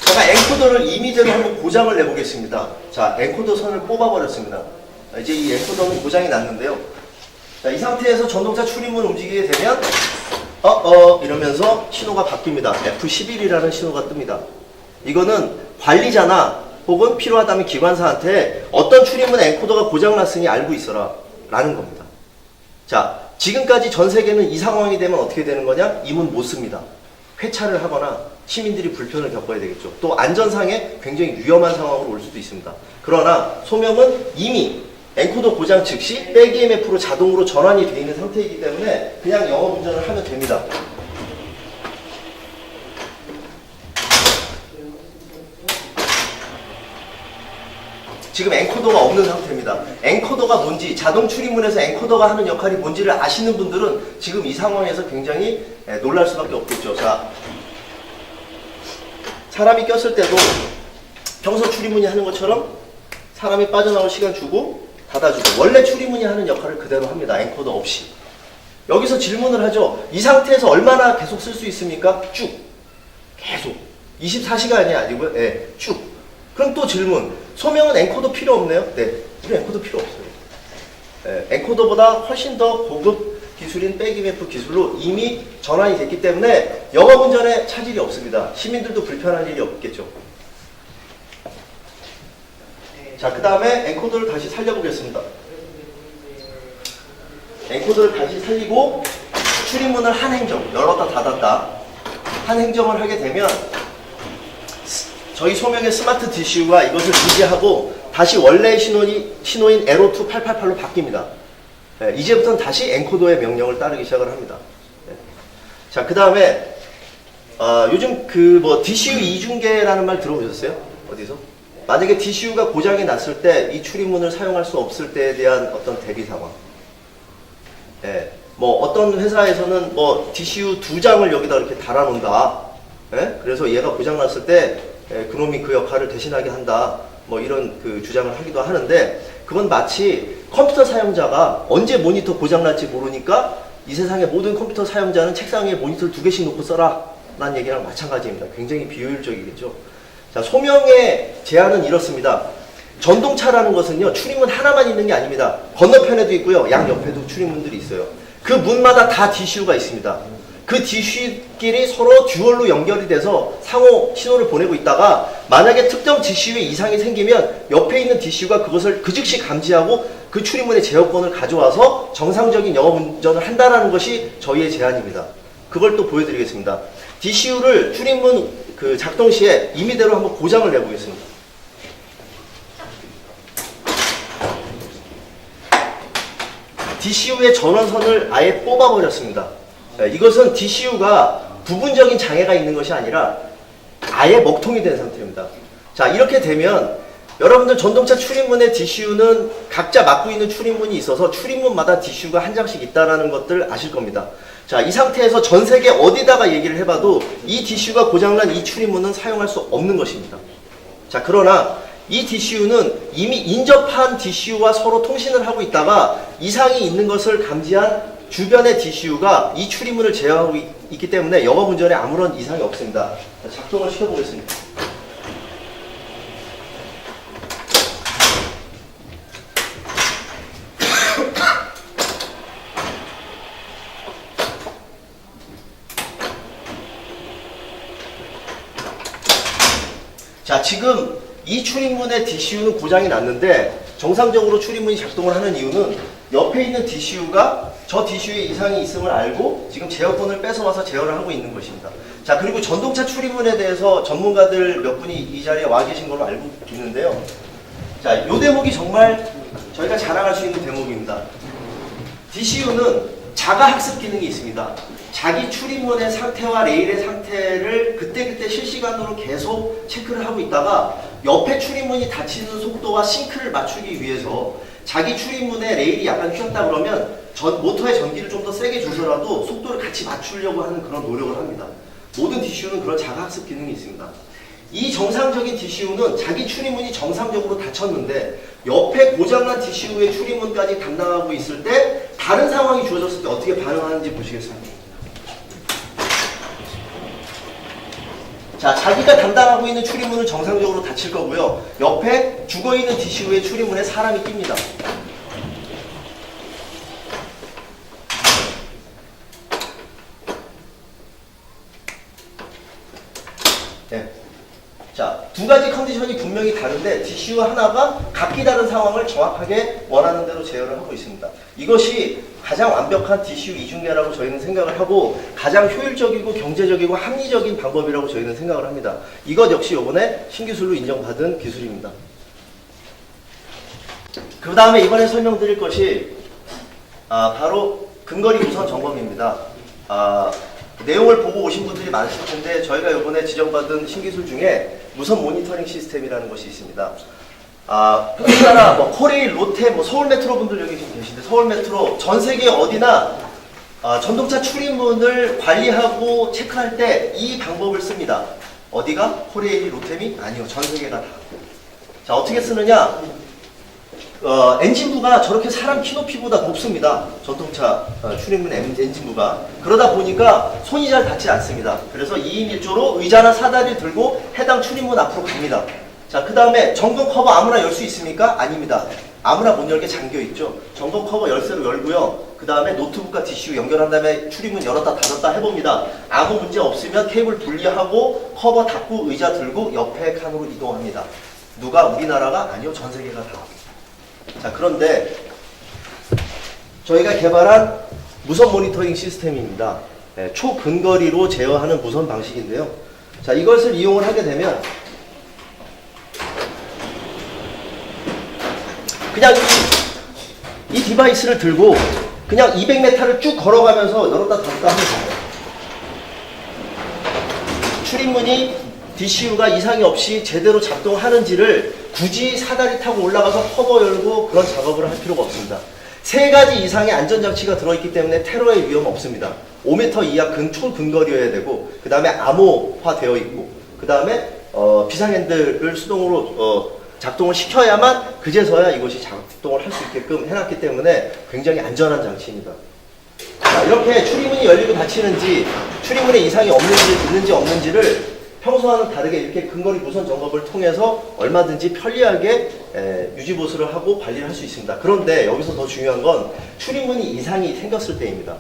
Speaker 6: 제가 엔코더를 이미지로 한번 고장을 내보겠습니다. 자, 엔코더 선을 뽑아버렸습니다. 이제 이 엔코더는 고장이 났는데요. 자, 이 상태에서 전동차 출입문을 움직이게 되면 이러면서 신호가 바뀝니다. F11이라는 신호가 뜹니다. 이거는 관리자나 혹은 필요하다면 기관사한테 어떤 출입문 엔코더가 고장났으니 알고 있어라 라는 겁니다. 자, 지금까지 전 세계는 이 상황이 되면 어떻게 되는 거냐? 이 문 못 씁니다. 회차를 하거나 시민들이 불편을 겪어야 되겠죠. 또 안전상에 굉장히 위험한 상황으로 올 수도 있습니다. 그러나 소명은 이미 엔코더 고장 즉시 백EMF로 자동으로 전환이 되어 있는 상태이기 때문에 그냥 영업 운전을 하면 됩니다. 지금 엔코더가 없는 상태입니다. 엔코더가 뭔지, 자동 출입문에서 엔코더가 하는 역할이 뭔지를 아시는 분들은 지금 이 상황에서 굉장히 놀랄 수밖에 없겠죠. 자, 사람이 꼈을 때도 평소 출입문이 하는 것처럼 사람이 빠져나올 시간 주고 닫아주고, 원래 출입문이 하는 역할을 그대로 합니다. 엔코더 없이. 여기서 질문을 하죠. 이 상태에서 얼마나 계속 쓸 수 있습니까? 쭉. 계속. 24시간이 아니고요. 네, 쭉. 그럼 또 질문. 소명은 엔코더 필요 없네요? 네, 우리 엔코더 필요 없어요. 네, 엔코더보다 훨씬 더 고급 기술인 백EMF 기술로 이미 전환이 됐기 때문에 영업운전에 차질이 없습니다. 시민들도 불편할 일이 없겠죠. 자, 그 다음에 엔코더를 다시 살려보겠습니다. 엔코더를 다시 살리고 출입문을 한 행정, 열었다 닫았다 한 행정을 하게 되면 저희 소명의 스마트 DCU가 이것을 인지하고 다시 원래의 신호인 에로2888로 바뀝니다. 네, 이제부터는 다시 엔코더의 명령을 따르기 시작을 합니다. 네. 자, 그 다음에 요즘 DCU 이중계라는 말 들어보셨어요? 어디서? 만약에 DCU가 고장이 났을 때 이 출입문을 사용할 수 없을 때에 대한 어떤 대비 상황. 예, 뭐 어떤 회사에서는 뭐 DCU 2장을 여기다 이렇게 달아놓는다. 예? 그래서 얘가 고장 났을 때 그놈이 그 역할을 대신하게 한다. 뭐 이런 그 주장을 하기도 하는데, 그건 마치 컴퓨터 사용자가 언제 모니터 고장 날지 모르니까 이 세상의 모든 컴퓨터 사용자는 책상 위에 모니터를 2개씩 놓고 써라 라는 얘기랑 마찬가지입니다. 굉장히 비효율적이겠죠. 자, 소명의 제안은 이렇습니다. 전동차라는 것은요, 출입문 하나만 있는 게 아닙니다. 건너편에도 있고요, 양옆에도 출입문들이 있어요. 그 문마다 다 DCU가 있습니다. 그 DCU끼리 서로 듀얼로 연결이 돼서 상호 신호를 보내고 있다가 만약에 특정 DCU에 이상이 생기면 옆에 있는 DCU가 그것을 그 즉시 감지하고 그 출입문의 제어권을 가져와서 정상적인 영업운전을 한다는 것이 저희의 제안입니다. 그걸 또 보여드리겠습니다. DCU를 출입문 작동 시에 임의대로 한번 고장을 내보겠습니다. DCU의 전원선을 아예 뽑아버렸습니다. 이것은 DCU가 부분적인 장애가 있는 것이 아니라 아예 먹통이 된 상태입니다. 자, 이렇게 되면 여러분들 전동차 출입문의 DCU는 각자 맡고 있는 출입문이 있어서 출입문마다 DCU가 한 장씩 있다는 것들 아실 겁니다. 자, 이 상태에서 전 세계 어디다가 얘기를 해봐도 이 DCU가 고장난 이 출입문은 사용할 수 없는 것입니다. 자, 그러나 이 DCU는 이미 인접한 DCU와 서로 통신을 하고 있다가 이상이 있는 것을 감지한 주변의 DCU가 이 출입문을 제어하고 있기 때문에 영업운전에 아무런 이상이 없습니다. 자, 작동을 시켜보겠습니다. 자, 지금 이 출입문의 DCU는 고장이 났는데 정상적으로 출입문이 작동을 하는 이유는 옆에 있는 DCU가 저 DCU에 이상이 있음을 알고 지금 제어권을 뺏어와서 제어를 하고 있는 것입니다. 자, 그리고 전동차 출입문에 대해서 전문가들 몇 분이 이 자리에 와 계신 걸로 알고 있는데요. 자, 이 대목이 정말 저희가 자랑할 수 있는 대목입니다. DCU는 자가 학습 기능이 있습니다. 자기 출입문의 상태와 레일의 상태를 그때그때 실시간으로 계속 체크를 하고 있다가 옆에 출입문이 닫히는 속도와 싱크를 맞추기 위해서 자기 출입문에 레일이 약간 휘었다 그러면 모터의 전기를 좀 더 세게 줘서라도 속도를 같이 맞추려고 하는 그런 노력을 합니다. 모든 DCU는 그런 자가학습 기능이 있습니다. 이 정상적인 DCU는 자기 출입문이 정상적으로 닫혔는데 옆에 고장난 DCU의 출입문까지 담당하고 있을 때 다른 상황이 주어졌을 때 어떻게 반응하는지 보시겠습니다. 자, 자기가 담당하고 있는 출입문은 정상적으로 닫힐 거고요. 옆에 죽어있는 DCU의 출입문에 사람이 낍니다. 네. 자, 두 가지 컨디션이 분명히 다른데 DCU 하나가 각기 다른 상황을 정확하게 원하는 대로 제어를 하고 있습니다. 이것이 가장 완벽한 DCU 이중계라고 저희는 생각을 하고 가장 효율적이고 경제적이고 합리적인 방법이라고 저희는 생각을 합니다. 이것 역시 이번에 신기술로 인정받은 기술입니다. 그 다음에 이번에 설명드릴 것이 바로 근거리 무선 점검입니다. 내용을 보고 오신 분들이 많으실 텐데 저희가 이번에 지정받은 신기술 중에 무선 모니터링 시스템이라는 것이 있습니다. 우리나라 코레일, 롯데, 서울메트로 분들 여기 지금 계신데 서울메트로 전 세계 어디나 전동차 출입문을 관리하고 체크할 때 이 방법을 씁니다. 어디가? 코레일이, 롯데미? 아니요, 전 세계가 다. 자, 어떻게 쓰느냐? 엔진부가 저렇게 사람 키높이보다 높습니다. 전동차 출입문 엔진부가. 그러다 보니까 손이 잘 닿지 않습니다. 그래서 2인 1조로 의자나 사다리를 들고 해당 출입문 앞으로 갑니다. 자, 그 다음에 점검 커버 아무나 열 수 있습니까? 아닙니다. 아무나 못 열게 잠겨 있죠. 점검 커버 열쇠로 열고요. 그 다음에 노트북과 DCU 연결한 다음에 출입문 열었다 닫았다 해봅니다. 아무 문제 없으면 케이블 분리하고 커버 닫고 의자 들고 옆에 칸으로 이동합니다. 누가? 우리나라가? 아니요, 전 세계가 다. 자, 그런데 저희가 개발한 무선 모니터링 시스템입니다. 네, 초근거리로 제어하는 무선 방식인데요. 자, 이것을 이용을 하게 되면 그냥 이 디바이스를 들고 그냥 200m를 쭉 걸어가면서 열었다 닫았다 하면 돼요. 출입문이 DCU가 이상이 없이 제대로 작동하는지를 굳이 사다리 타고 올라가서 커버 열고 그런 작업을 할 필요가 없습니다. 3가지 이상의 안전장치가 들어있기 때문에 테러의 위험 없습니다. 5m 이하 초근거리여야 되고, 그 다음에 암호화 되어 있고, 그 다음에 비상핸들을 수동으로 작동을 시켜야만 그제서야 이것이 작동을 할 수 있게끔 해놨기 때문에 굉장히 안전한 장치입니다. 자, 이렇게 출입문이 열리고 닫히는지, 출입문에 이상이 있는지 없는지를 평소와는 다르게 이렇게 근거리 무선 점검을 통해서 얼마든지 편리하게 유지보수를 하고 관리를 할 수 있습니다. 그런데 여기서 더 중요한 건 출입문이 이상이 생겼을 때입니다.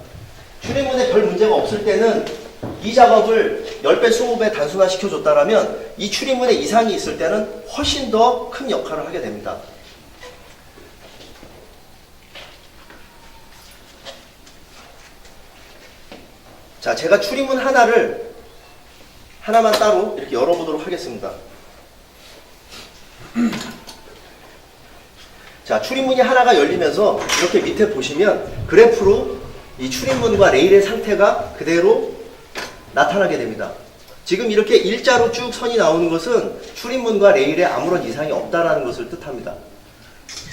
Speaker 6: 출입문에 별 문제가 없을 때는 이 작업을 10배, 20배 단순화시켜줬다면 이 출입문에 이상이 있을 때는 훨씬 더 큰 역할을 하게 됩니다. 자, 제가 출입문 하나만 따로 이렇게 열어보도록 하겠습니다. 자, 출입문이 하나가 열리면서 이렇게 밑에 보시면 그래프로 이 출입문과 레일의 상태가 그대로 나타나게 됩니다. 지금 이렇게 일자로 쭉 선이 나오는 것은 출입문과 레일에 아무런 이상이 없다라는 것을 뜻합니다.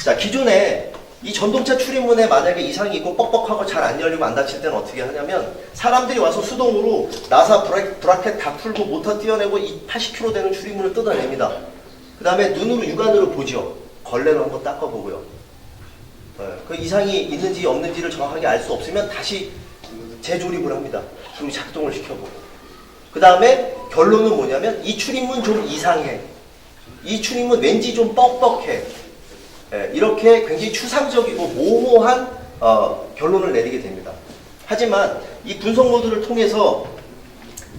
Speaker 6: 자, 기존에 이 전동차 출입문에 만약에 이상이 있고 뻑뻑하고 잘 안 열리고 안 닫힐 때는 어떻게 하냐면 사람들이 와서 수동으로 나사 브라켓 다 풀고 모터 띄어내고 이 80kg 되는 출입문을 뜯어냅니다. 그 다음에 눈으로 육안으로 보죠. 걸레로 한번 닦아보고요. 그 이상이 있는지 없는지를 정확하게 알 수 없으면 다시 재조립을 합니다. 그리고 작동을 시켜보고. 그 다음에 결론은 뭐냐면 이 출입문 좀 이상해. 이 출입문 왠지 좀 뻑뻑해. 이렇게 굉장히 추상적이고 모호한 결론을 내리게 됩니다. 하지만 이 분석 모드를 통해서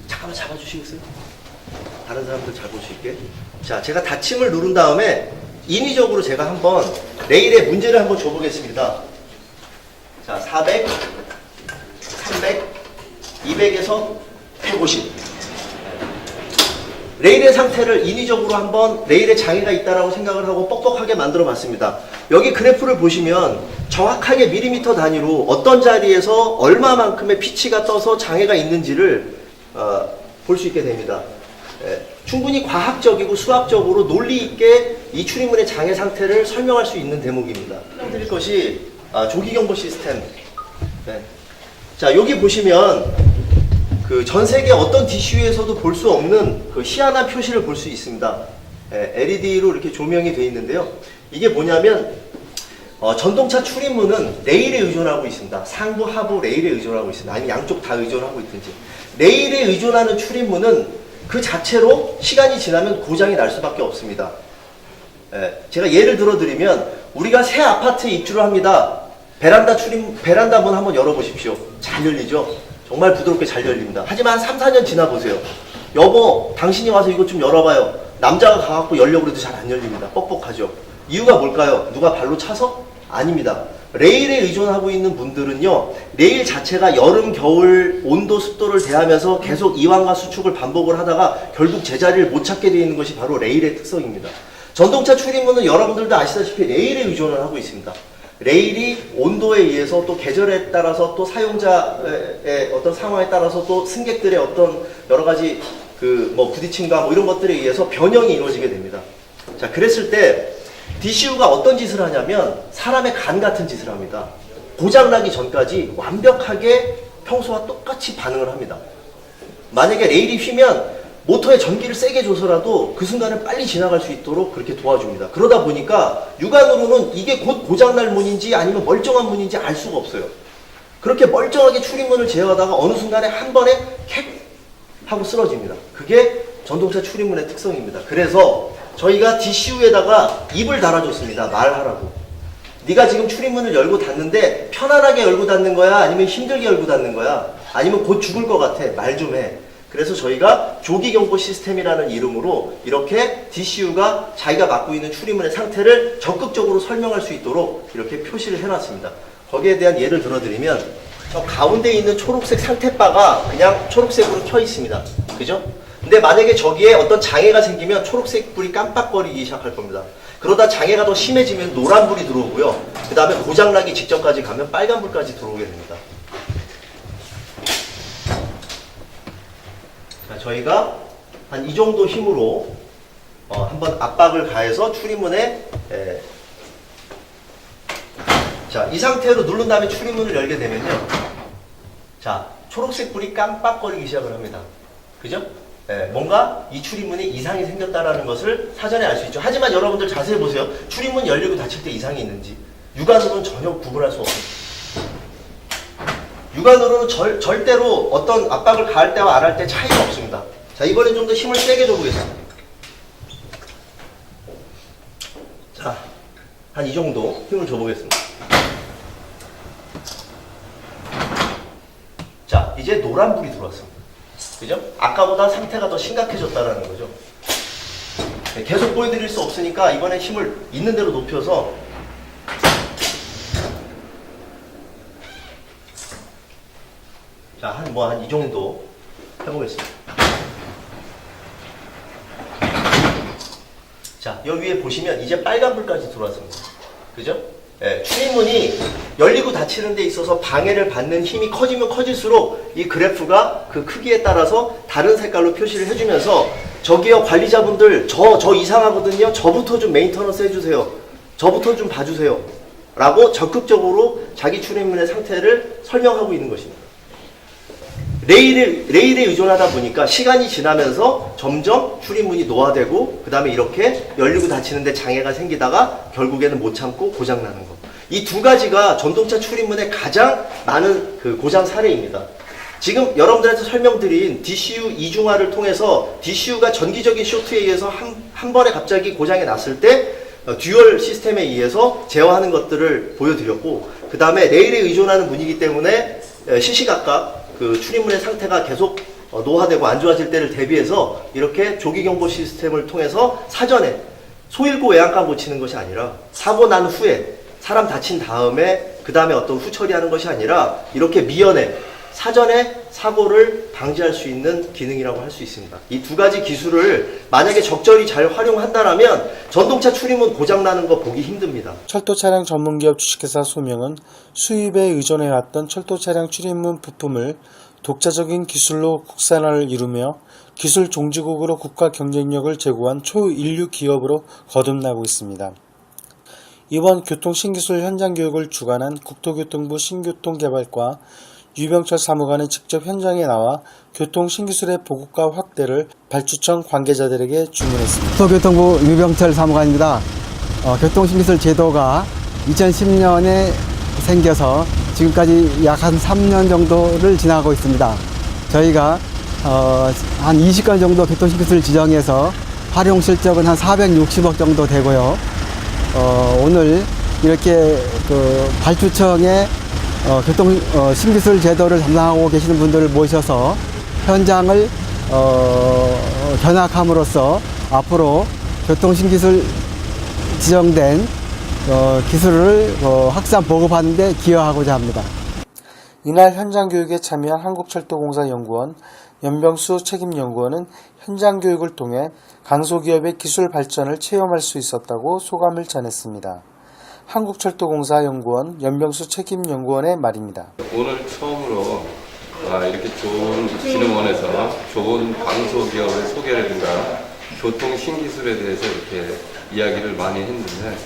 Speaker 6: 잠깐만 잡아주시겠어요? 다른 사람들 잘 볼 수 있게. 자, 제가 닫힘을 누른 다음에 인위적으로 제가 한번 레일의 문제를 한번 줘보겠습니다. 자, 400, 300, 200에서 150. 레일의 상태를 인위적으로 한번 레일에 장애가 있다라고 생각을 하고 뻑뻑하게 만들어 봤습니다. 여기 그래프를 보시면 정확하게 밀리미터 단위로 어떤 자리에서 얼마만큼의 피치가 떠서 장애가 있는지를 볼 수 있게 됩니다. 충분히 과학적이고 수학적으로 논리 있게 이 출입문의 장애 상태를 설명할 수 있는 대목입니다. 설명드릴 것이 조기 경보 시스템. 자, 여기 보시면 그 전 세계 어떤 DCU에서도 볼 수 없는 그 희한한 표시를 볼 수 있습니다. LED로 이렇게 조명이 되어 있는데요. 이게 뭐냐면 전동차 출입문은 레일에 의존하고 있습니다. 상부, 하부 레일에 의존하고 있습니다. 아니면 양쪽 다 의존하고 있든지. 레일에 의존하는 출입문은 그 자체로 시간이 지나면 고장이 날 수밖에 없습니다. 제가 예를 들어 드리면 우리가 새 아파트에 입주를 합니다. 베란다 문 한번 열어보십시오. 잘 열리죠? 정말 부드럽게 잘 열립니다. 하지만 3, 4년 지나보세요. 여보, 당신이 와서 이것 좀 열어봐요. 남자가 가갖고 열려고 해도 잘 안 열립니다. 뻑뻑하죠? 이유가 뭘까요? 누가 발로 차서? 아닙니다. 레일에 의존하고 있는 분들은요, 레일 자체가 여름, 겨울 온도, 습도를 대하면서 계속 이완과 수축을 반복을 하다가 결국 제자리를 못 찾게 되어 있는 것이 바로 레일의 특성입니다. 전동차 출입문은 여러분들도 아시다시피 레일에 의존을 하고 있습니다. 레일이 온도에 의해서 또 계절에 따라서 또 사용자의 어떤 상황에 따라서 또 승객들의 어떤 여러 가지 그 뭐 부딪힘과 뭐 이런 것들에 의해서 변형이 이루어지게 됩니다. 자, 그랬을 때 DCU가 어떤 짓을 하냐면 사람의 간 같은 짓을 합니다. 고장나기 전까지 완벽하게 평소와 똑같이 반응을 합니다. 만약에 레일이 휘면 모터에 전기를 세게 줘서라도 그 순간을 빨리 지나갈 수 있도록 그렇게 도와줍니다. 그러다 보니까 육안으로는 이게 곧 고장날 문인지 아니면 멀쩡한 문인지 알 수가 없어요. 그렇게 멀쩡하게 출입문을 제어하다가 어느 순간에 한 번에 캡 하고 쓰러집니다. 그게 전동차 출입문의 특성입니다. 그래서 저희가 DCU에다가 입을 달아줬습니다. 말하라고. 네가 지금 출입문을 열고 닫는데 편안하게 열고 닫는 거야? 아니면 힘들게 열고 닫는 거야? 아니면 곧 죽을 것 같아? 말 좀 해. 그래서 저희가 조기 경보 시스템이라는 이름으로 이렇게 DCU가 자기가 맡고 있는 출입문의 상태를 적극적으로 설명할 수 있도록 이렇게 표시를 해놨습니다. 거기에 대한 예를 들어드리면 저 가운데 있는 초록색 상태바가 그냥 초록색으로 켜 있습니다. 그죠? 근데 만약에 저기에 어떤 장애가 생기면 초록색 불이 깜빡거리기 시작할 겁니다. 그러다 장애가 더 심해지면 노란불이 들어오고요. 그 다음에 고장나기 직전까지 가면 빨간불까지 들어오게 됩니다. 자, 저희가 한 이 정도 힘으로 한번 압박을 가해서 출입문에 자, 이 상태로 누른 다음에 출입문을 열게 되면요. 자, 초록색 불이 깜빡거리기 시작을 합니다. 그죠? 뭔가 이 출입문에 이상이 생겼다라는 것을 사전에 알 수 있죠. 하지만 여러분들 자세히 보세요. 출입문 열리고 닫힐 때 이상이 있는지 육안으로는 전혀 구분할 수 없습니다. 육안으로는 절대로 어떤 압박을 가할 때와 안 할 때 차이가 없습니다. 자, 이번엔 좀 더 힘을 세게 줘보겠습니다. 자, 한 이 정도 힘을 줘보겠습니다. 자, 이제 노란불이 들어왔습니다. 그죠? 아까보다 상태가 더 심각해졌다는 거죠. 계속 보여드릴 수 없으니까 이번에 힘을 있는 대로 높여서 자, 한 이 정도 해보겠습니다. 자, 여기 위에 보시면 이제 빨간불까지 들어왔습니다. 그죠? 출입문이 열리고 닫히는 데 있어서 방해를 받는 힘이 커지면 커질수록 이 그래프가 그 크기에 따라서 다른 색깔로 표시를 해주면서 저기요 관리자분들 저 이상하거든요. 저부터 좀 메인터넌스 해주세요. 저부터 좀 봐주세요. 라고 적극적으로 자기 출입문의 상태를 설명하고 있는 것입니다. 레일에 의존하다 보니까 시간이 지나면서 점점 출입문이 노화되고 그 다음에 이렇게 열리고 닫히는데 장애가 생기다가 결국에는 못 참고 고장나는 것. 이 두 가지가 전동차 출입문의 가장 많은 그 고장 사례입니다. 지금 여러분들한테 설명드린 DCU 이중화를 통해서 DCU가 전기적인 쇼트에 의해서 한 번에 갑자기 고장이 났을 때 듀얼 시스템에 의해서 제어하는 것들을 보여드렸고 그 다음에 레일에 의존하는 문이기 때문에 시시각각 그 출입문의 상태가 계속 노화되고 안 좋아질 때를 대비해서 이렇게 조기경보 시스템을 통해서 사전에 소일고 외양간 고치는 것이 아니라 사고 난 후에 사람 다친 다음에 그 다음에 어떤 후처리하는 것이 아니라 이렇게 미연에 사전에 사고를 방지할 수 있는 기능이라고 할 수 있습니다. 이 두 가지 기술을 만약에 적절히 잘 활용한다면 전동차 출입문 고장나는 거 보기 힘듭니다.
Speaker 1: 철도 차량 전문기업 주식회사 소명은 수입에 의존해왔던 철도 차량 출입문 부품을 독자적인 기술로 국산화를 이루며 기술 종주국으로 국가 경쟁력을 제고한 초인류 기업으로 거듭나고 있습니다. 이번 교통 신기술 현장 교육을 주관한 국토교통부 신교통개발과 유병철 사무관은 직접 현장에 나와 교통 신기술의 보급과 확대를 발주청 관계자들에게 주문했습니다.
Speaker 7: 국토교통부 유병철 사무관입니다. 교통신기술 제도가 2010년에 생겨서 지금까지 약 한 3년 정도를 지나가고 있습니다. 저희가 한 20건 정도 교통신기술을 지정해서 활용 실적은 한 460억 정도 되고요. 오늘 이렇게 그 발주청에 교통 신기술 제도를 담당하고 계시는 분들을 모셔서 현장을 견학함으로써 앞으로 교통 신기술 지정된 기술을 확산 보급하는 데 기여하고자 합니다.
Speaker 1: 이날 현장 교육에 참여한 한국철도공사 연구원 연병수 책임연구원은 현장 교육을 통해 강소기업의 기술 발전을 체험할 수 있었다고 소감을 전했습니다. 한국철도공사 연구원 연병수 책임연구원의 말입니다.
Speaker 8: 오늘 처음으로 이렇게 좋은 진흥원에서 좋은 강소기업의 소개라든가 교통 신기술에 대해서 이렇게 이야기를 많이 했는데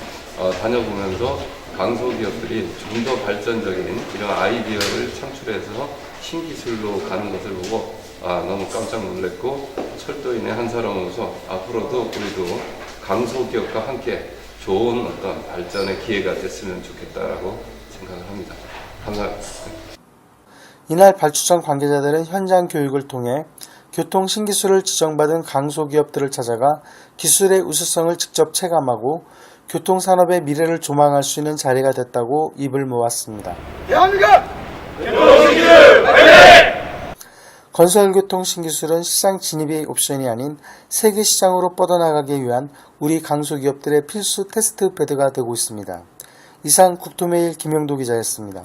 Speaker 8: 다녀보면서 강소기업들이 좀 더 발전적인 이런 아이디어를 창출해서 신기술로 가는 것을 보고 너무 깜짝 놀랐고 철도인의 한 사람으로서 앞으로도 우리도 강소기업과 함께 좋은 어떤 발전의 기회가 됐으면 좋겠다라고 생각을 합니다. 감사합니다.
Speaker 1: 이날 발주청 관계자들은 현장 교육을 통해 교통 신기술을 지정받은 강소기업들을 찾아가 기술의 우수성을 직접 체감하고 교통산업의 미래를 조망할 수 있는 자리가 됐다고 입을 모았습니다.
Speaker 5: 대한민국!
Speaker 1: 건설교통 신기술은 시장 진입이 옵션이 아닌 세계 시장으로 뻗어나가기 위한 우리 강소기업들의 필수 테스트 베드가 되고 있습니다. 이상 국토메일 김영도 기자였습니다.